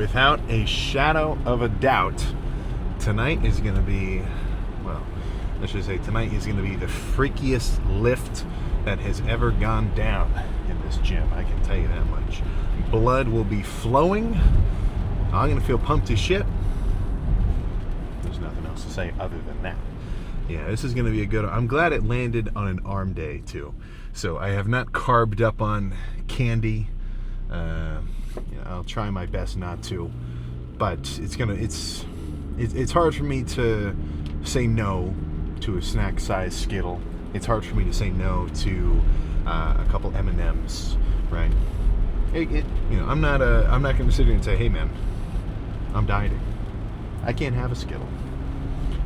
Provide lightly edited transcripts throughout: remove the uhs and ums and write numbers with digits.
without a shadow of a doubt, tonight is going to be, well, let's just say tonight is going to be the freakiest lift that has ever gone down in this gym. I can tell you that much. Blood will be flowing. I'm going to feel pumped as shit. There's nothing else to say other than that. Yeah, this is going to be a good... I'm glad it landed on an arm day, too. So I have not carved up on candy. I'll try my best not to. But it's hard for me to say no to a snack-sized Skittle. It's hard for me to say no to a couple M&Ms, right? I'm not going to sit here and say, hey, man, I'm dieting. I can't have a Skittle.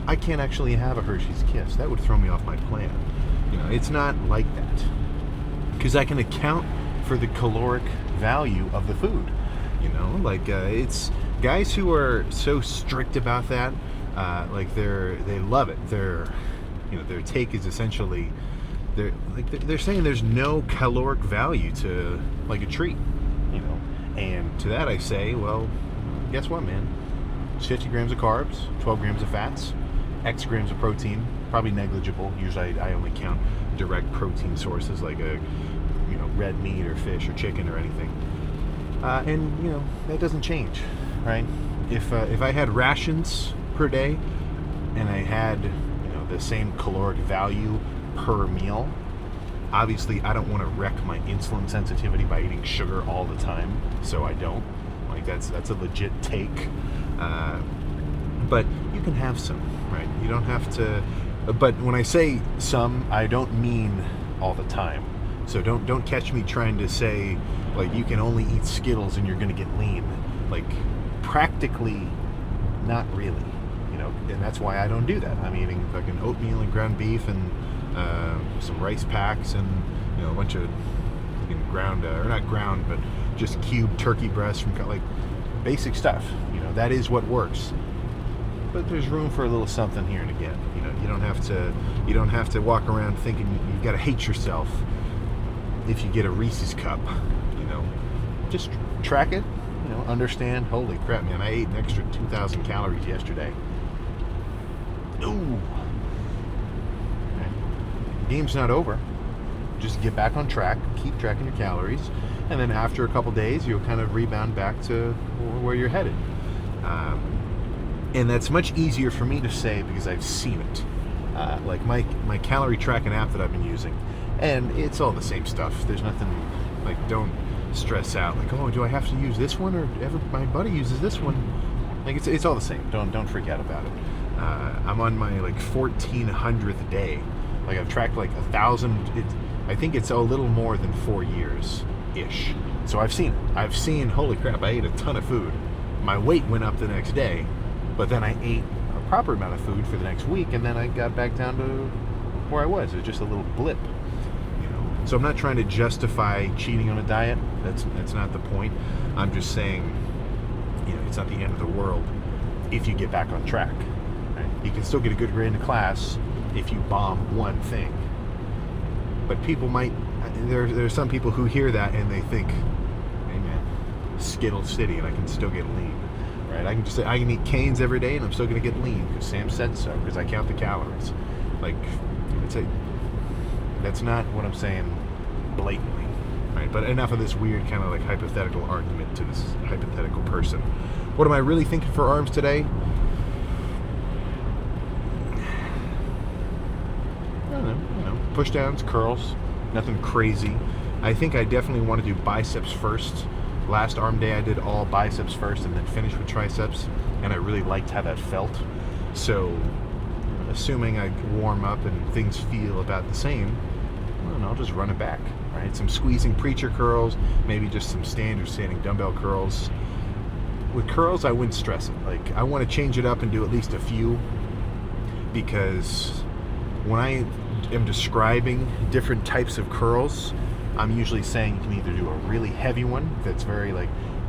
I can't actually have a Hershey's Kiss. That would throw me off my plan. It's not like that. Because I can account for the caloric value of the food. It's guys who are so strict about that, they love it. Their take is essentially they're saying there's no caloric value to like a treat, And to that I say, well, guess what, man? It's 50 grams of carbs, 12 grams of fats, X grams of protein, probably negligible. Usually I only count direct protein sources like red meat or fish or chicken or anything. That doesn't change, right? If I had rations per day and I had, the same caloric value per meal, obviously I don't want to wreck my insulin sensitivity by eating sugar all the time, so I don't. That's a legit take. But you can have some, right? You don't have to. But when I say some, I don't mean all the time. So don't catch me trying to say you can only eat Skittles and you're going to get lean. Practically, not really. And that's why I don't do that. I'm eating fucking oatmeal and ground beef and some rice packs and a bunch of ground or not ground, but just cubed turkey breasts from basic stuff. That is what works. But there's room for a little something here and again. You don't have to walk around thinking you've got to hate yourself if you get a Reese's cup. Just track it. Understand. Holy crap, man! I ate an extra 2,000 calories yesterday. Ooh. Okay. Game's not over. Just get back on track. Keep tracking your calories, and then after a couple days, you'll kind of rebound back to where you're headed. And that's much easier for me to say because I've seen it. My calorie tracking app that I've been using, and it's all the same stuff. There's nothing don't stress out. Oh, do I have to use this one, or my buddy uses this one? It's all the same. Don't freak out about it. I'm on my 1400th day. I've tracked 1,000. I think it's a little more than 4 years ish. So I've seen it. I've seen. Holy crap! I ate a ton of food. My weight went up the next day. But then I ate a proper amount of food for the next week, and then I got back down to where I was. It was just a little blip, So I'm not trying to justify cheating on a diet. That's not the point. I'm just saying, it's not the end of the world if you get back on track. Right? You can still get a good grade in class if you bomb one thing. But people might. There's some people who hear that and they think, "Hey man, Skittle City, and I can still get lean." Right? I can just say I can eat Cane's every day and I'm still going to get lean because Sam said so, because I count the calories. That's not what I'm saying blatantly, right? But enough of this weird kind of hypothetical argument to this hypothetical person. What am I really thinking for arms today? I don't know. Push downs, curls, nothing crazy. I think I definitely want to do biceps first. Last arm day I did all biceps first and then finished with triceps, and I really liked how that felt. So assuming I warm up and things feel about the same, well, I'll just run it back, right? Some squeezing preacher curls, maybe just some standard standing dumbbell curls. With curls I wouldn't stress it. I want to change it up and do at least a few, because when I am describing different types of curls, I'm usually saying you can either do a really heavy one that's very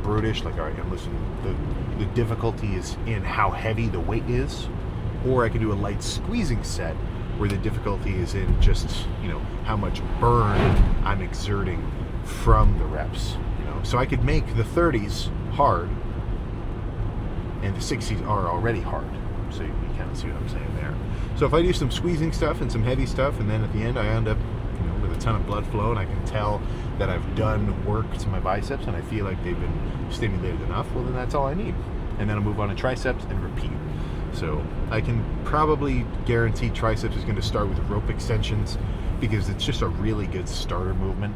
brutish, all right, listen, the difficulty is in how heavy the weight is, or I can do a light squeezing set where the difficulty is in just, how much burn I'm exerting from the reps. So I could make the 30s hard and the 60s are already hard. So you kind of see what I'm saying there. So if I do some squeezing stuff and some heavy stuff, and then at the end I end up, with a ton of blood flow, and I can tell that I've done work to my biceps, and I feel like they've been stimulated enough, well, then that's all I need. And then I'll move on to triceps and repeat. So I can probably guarantee triceps is going to start with rope extensions, because it's just a really good starter movement.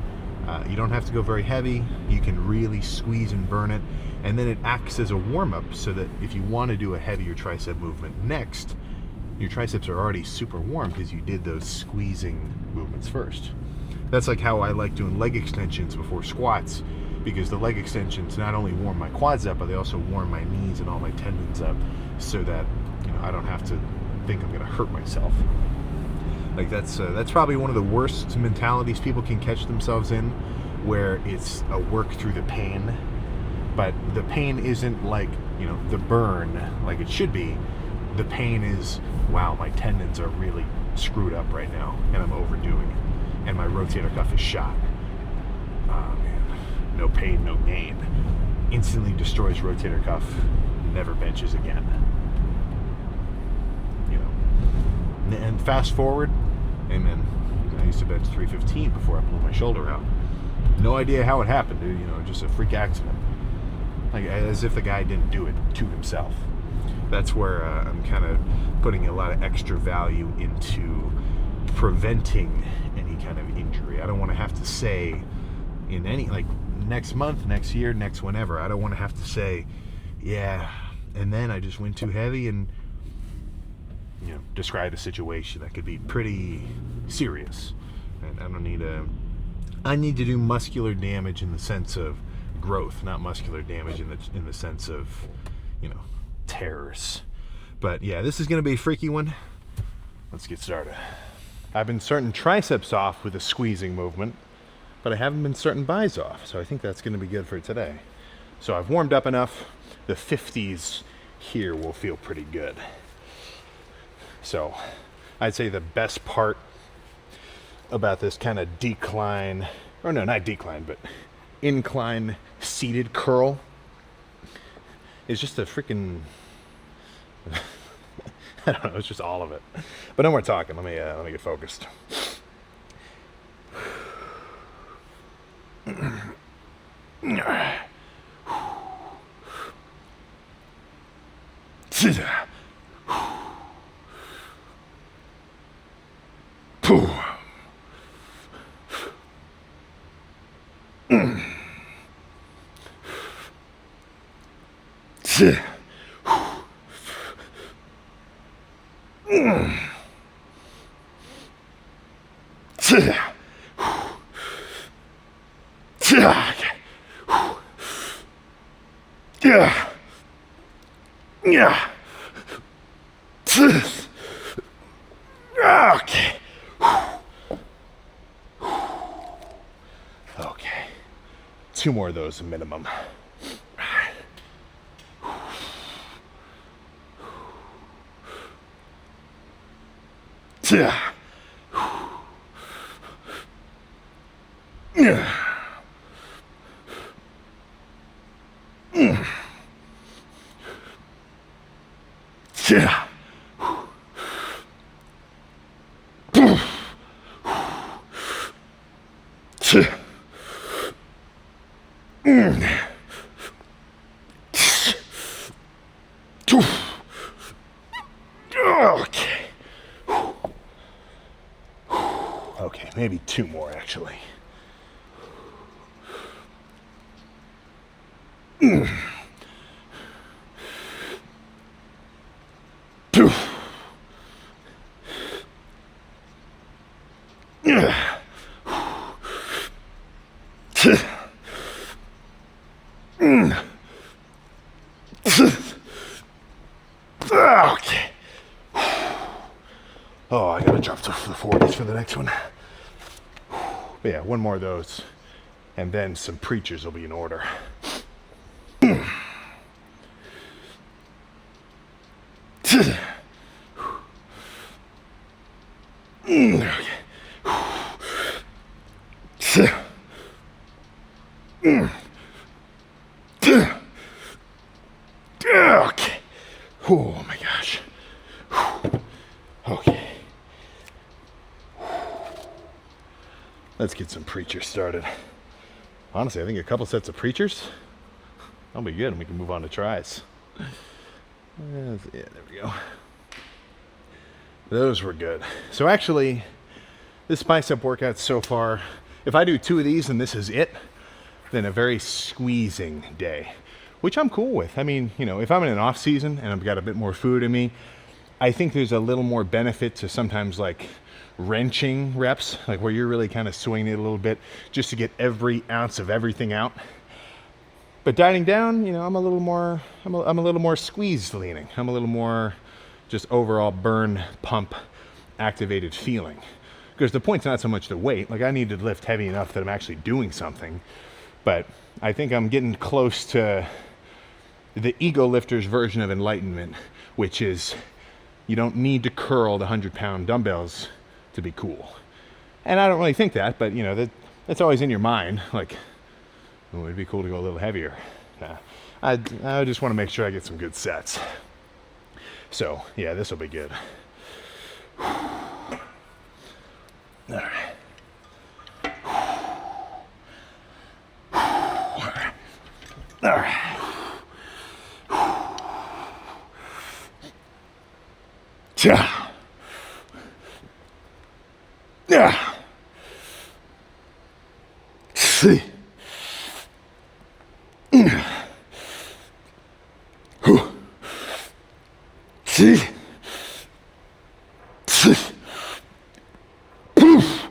You don't have to go very heavy. You can really squeeze and burn it, and then it acts as a warm-up so that if you want to do a heavier tricep movement next, your triceps are already super warm because you did those squeezing movements first. That's like how I like doing leg extensions before squats, because the leg extensions not only warm my quads up, but they also warm my knees and all my tendons up, so that I don't have to think I'm going to hurt myself. Like that's probably one of the worst mentalities people can catch themselves in, where it's a work through the pain, but the pain isn't like the burn like it should be. The pain is, wow, my tendons are really screwed up right now, and I'm overdoing it, and my rotator cuff is shot. Oh man, no pain, no gain. Instantly destroys rotator cuff, never benches again. And fast forward, amen. I used to bench 315 before I blew my shoulder out. No idea how it happened, dude. Just a freak accident. Like, as if the guy didn't do it to himself. That's where I'm kind of putting a lot of extra value into preventing any kind of injury. I don't want to have to say in any, like, next month, next year, next whenever, I don't want to have to say, yeah, and then I just went too heavy, and describe a situation that could be pretty serious. And I need to do muscular damage in the sense of growth, not muscular damage in the sense of tears. But yeah, this is going to be a freaky one. Let's get started. I've been starting triceps off with a squeezing movement, but I haven't been starting bis off, so I think that's going to be good for today. So I've warmed up enough. The 50s here will feel pretty good. So I'd say the best part about this kind of decline, or no, not decline, but incline seated curl is just a freaking, I don't know, it's just all of it. But no more talking, let me get focused. Okay. 2 more of those minimum. Okay, maybe 2 more actually. Okay. Oh, I gotta drop to the 40s for the next one. But yeah, 1 more of those, and then some preachers will be in order. Okay. let's get some preachers started. Honestly, I think a couple sets of preachers, that'll be good, and we can move on to tries. Yeah, there we go. Those were good. So actually, this bicep workout so far, if I do 2 of these and this is it, then a very squeezing day, which I'm cool with. I mean, you know, if I'm in an off season and I've got a bit more food in me, I think there's a little more benefit to sometimes like wrenching reps, like where you're really kind of swinging it a little bit just to get every ounce of everything out. But dieting down, you know, I'm a little more squeezed leaning. I'm a little more just overall burn, pump, activated feeling. Because the point's not so much the weight. Like, I need to lift heavy enough that I'm actually doing something. But I think I'm getting close to the ego lifter's version of enlightenment, which is you don't need to curl the 100-pound dumbbells to be cool. And I don't really think that, but you know, that's always in your mind. Like, oh, it'd be cool to go a little heavier. Nah, I just want to make sure I get some good sets. So yeah, this will be good. All right. All right. Yeah. Yeah. See. See. See. Poof.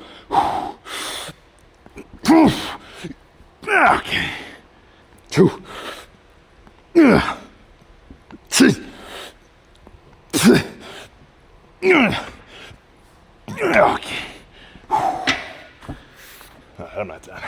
Poof. Okay. 2. Yeah. See. See. Okay. I'm not done.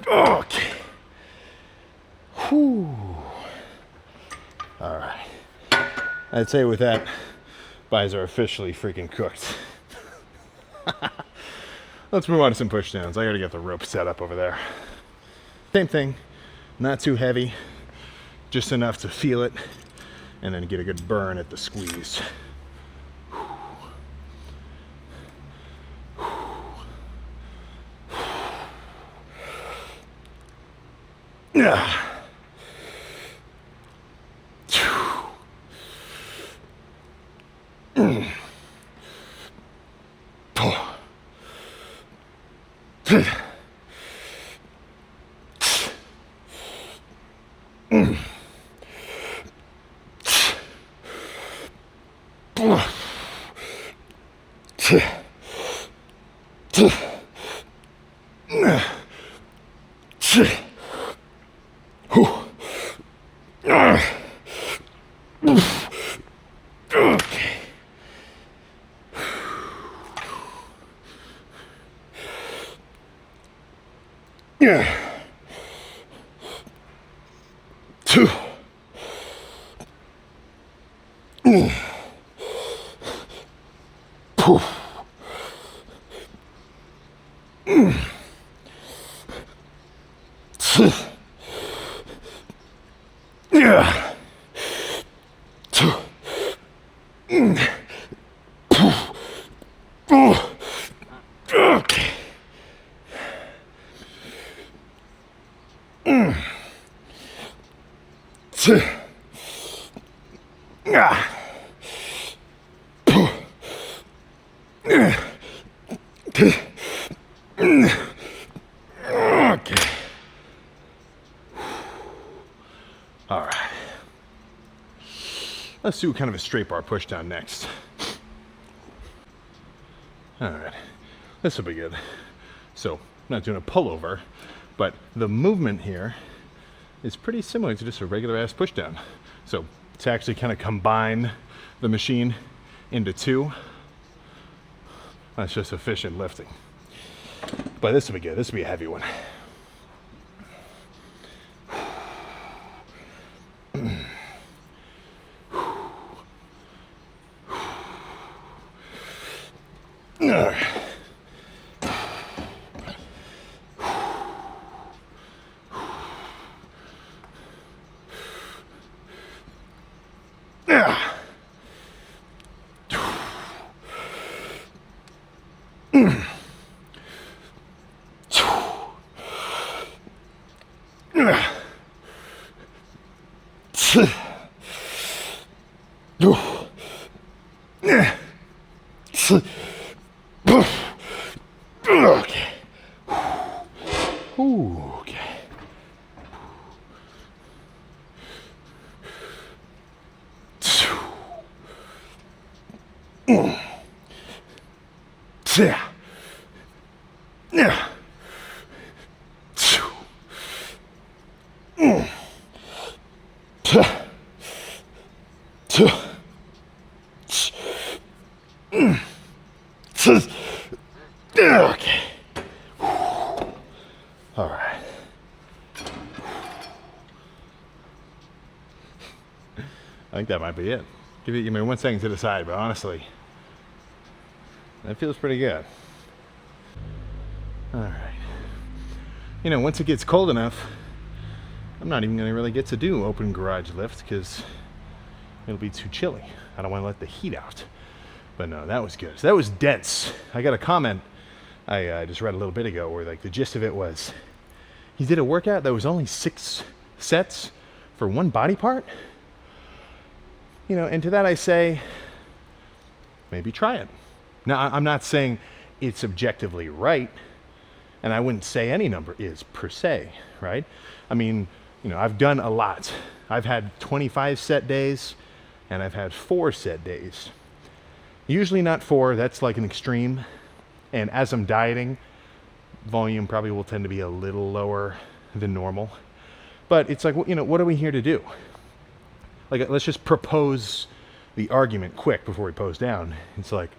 Okay. Whew. All right. I'd say with that, buys are officially freaking cooked. Let's move on to some push downs. I gotta get the rope set up over there. Same thing, not too heavy, just enough to feel it, and then get a good burn at the squeeze. Yeah. Yeah. 2. Poof. Yeah. 2. Okay. Okay. All right. Let's do kind of a straight bar push down next. All right. This will be good. So, I'm not doing a pullover, but the movement here is pretty similar to just a regular ass push down. So, to actually kind of combine the machine into 2, that's just efficient lifting. But this will be good. This will be a heavy one. Okay. Ooh, okay. Okay. All right. I think that might be it. Give me 1 second to decide, but honestly, that feels pretty good. All right. You know, once it gets cold enough, I'm not even going to really get to do open garage lift because it'll be too chilly. I don't want to let the heat out. But no, that was good. So that was dense. I got a comment I just read a little bit ago where like the gist of it was he did a workout that was only 6 sets for one body part. You know, and to that I say, maybe try it. Now, I'm not saying it's objectively right, and I wouldn't say any number is per se, right? I mean, you know, I've done a lot. I've had 25 set days, and I've had 4 set days. Usually not 4, that's like an extreme. And as I'm dieting, volume probably will tend to be a little lower than normal. But it's like, you know, what are we here to do? Like, let's just propose the argument quick before we pose down. It's like,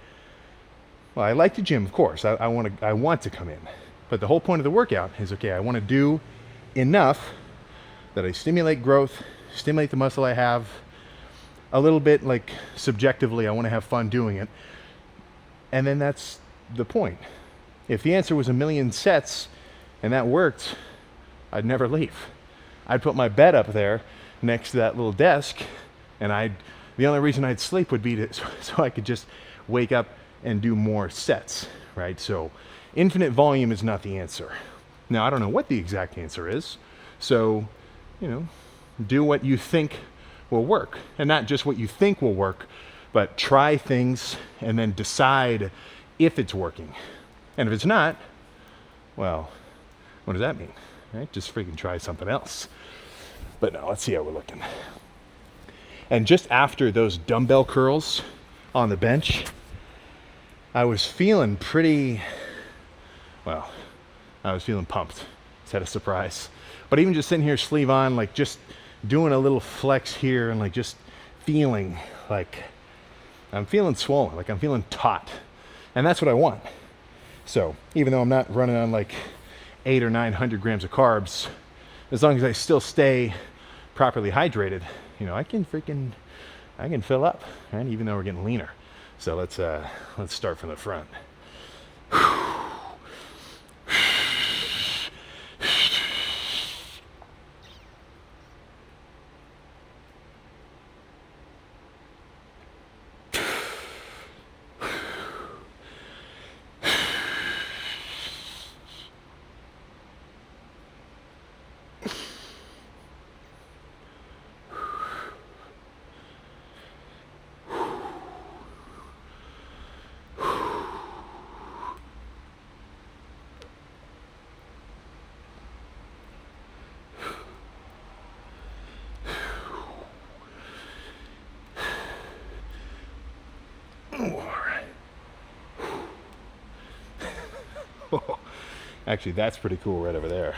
well, I like the gym, of course. I want to come in. But the whole point of the workout is, okay, I want to do enough that I stimulate growth, stimulate the muscle I have, a little bit, like, subjectively, I want to have fun doing it. And then that's the point. If the answer was 1,000,000 sets and that worked, I'd never leave. I'd put my bed up there next to that little desk, and the only reason I'd sleep would be so I could just wake up and do more sets, right? So infinite volume is not the answer. Now, I don't know what the exact answer is, so, you know, do what you think will work. And not just what you think will work, but try things and then decide if it's working. And if it's not, well, what does that mean? Right? Just freaking try something else. But no, let's see how we're looking. And just after those dumbbell curls on the bench, I was feeling pretty, well, I was feeling pumped. Is that a surprise? But even just sitting here sleeve on, like just doing a little flex here and like just feeling like I'm feeling swollen, like I'm feeling taut. And that's what I want. So even though I'm not running on like 800 or 900 grams of carbs, as long as I still stay properly hydrated, you know, I can fill up, right? Even though we're getting leaner. So let's start from the front. Actually, that's pretty cool right over there.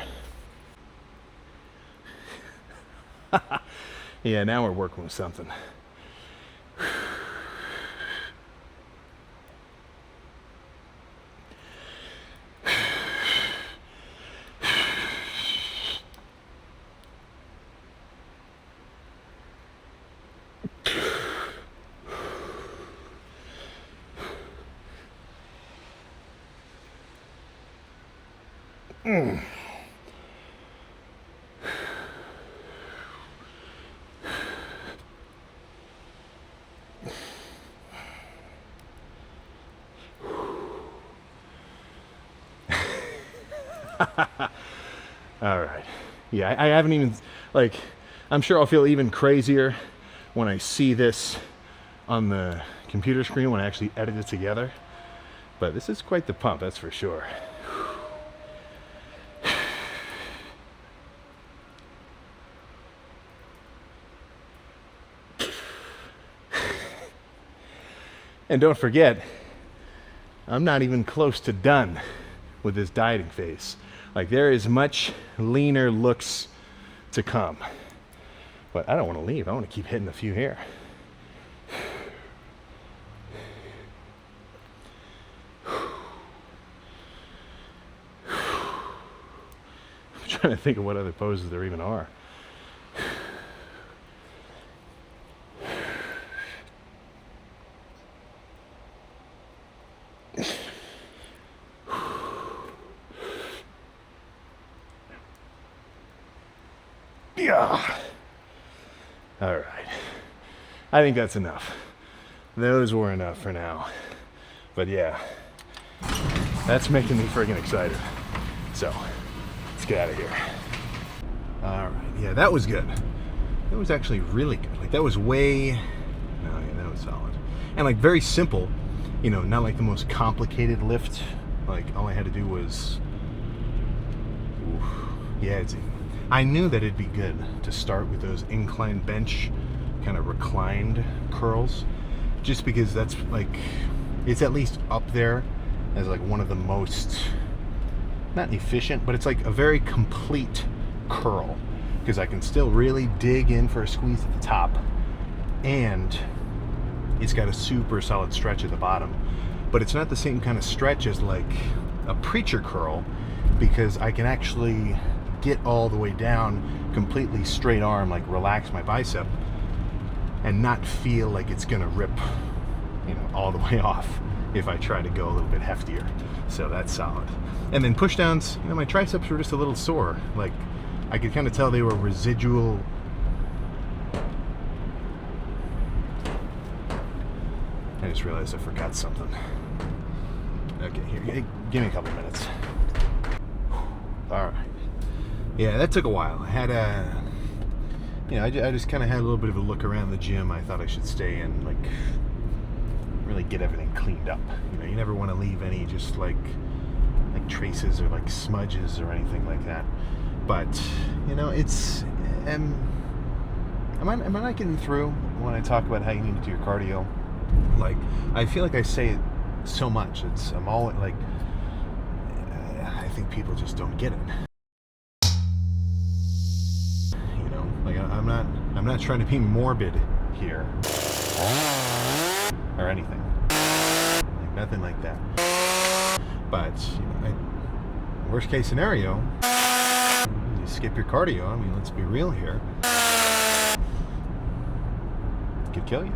Yeah, now we're working with something. Mm. All right. Yeah, I haven't even, like, I'm sure I'll feel even crazier when I see this on the computer screen when I actually edit it together. But this is quite the pump, that's for sure. And don't forget, I'm not even close to done with this dieting phase. Like, there is much leaner looks to come. But I don't want to leave. I want to keep hitting a few here. I'm trying to think of what other poses there even are. Yeah. All right. I think that's enough. Those were enough for now. But yeah, that's making me friggin' excited. So, let's get out of here. All right. Yeah, that was good. That was actually really good. Like, that was way... No, yeah, that was solid. And, like, very simple. You know, not like the most complicated lift. Like, all I had to do was... Oof. Yeah, I knew that it'd be good to start with those incline bench, kind of reclined curls, just because that's like, it's at least up there as like one of the most, not efficient, but it's like a very complete curl, because I can still really dig in for a squeeze at the top, and it's got a super solid stretch at the bottom, but it's not the same kind of stretch as like a preacher curl, because I can actually get all the way down, completely straight arm, like relax my bicep, and not feel like it's gonna rip, you know, all the way off if I try to go a little bit heftier. So that's solid. And then push downs, you know, my triceps were just a little sore. Like, I could kind of tell they were residual. I just realized I forgot something. Okay, here, give me a couple minutes. All right. Yeah, that took a while. I had I just kind of had a little bit of a look around the gym. I thought I should stay and like really get everything cleaned up. You know, you never want to leave any just like traces or like smudges or anything like that. But you know, it's am I not getting through when I talk about how you need to do your cardio? Like, I feel like I say it so much. I'm all like, I think people just don't get it. I'm not trying to be morbid here or anything, like nothing like that. But you know, worst case scenario, you skip your cardio. I mean, let's be real here. It could kill you.